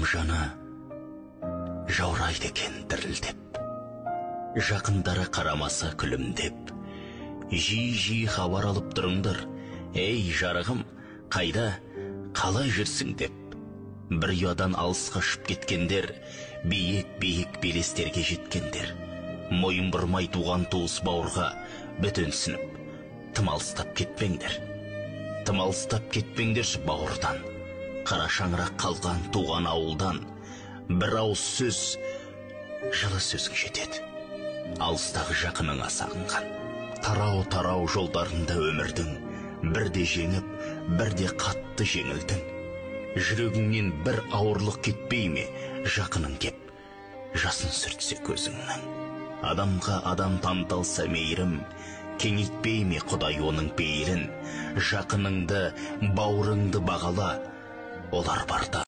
жаны жаурайды екен дірілдеп, жақындары қарамаса күлімдеп. Жиі хабар алып тұрыңдар, ей жарығым, қайда, қалай жүрсің деп. Бір ұядан алысқа ұшып кеткендер, биік белестерге жеткендер. Мойын бұрмай туған туыс бауырға бөтенсініп, тым алыстап кетпеңдер. Тым алыстап кетпеңдерші бауырдан. Қара шаңырақ қалған туған ауылдан бір ауыз сөз, жылы сөзің жетеді. Алыстағы жақыныңа сағынған. Тарау жолдарында өмірдің, бірде жеңіп, бірде қатты жеңілдің. Жүрегіңнен бір ауырлық кетпей ме, жақының кеп, жасын сүртсе көзіңнің. Адамға адам танталса мейірім, кеңейтпей ме Құдай оның пейілін. Жақыныңды, бауырыңды бағала, олар барда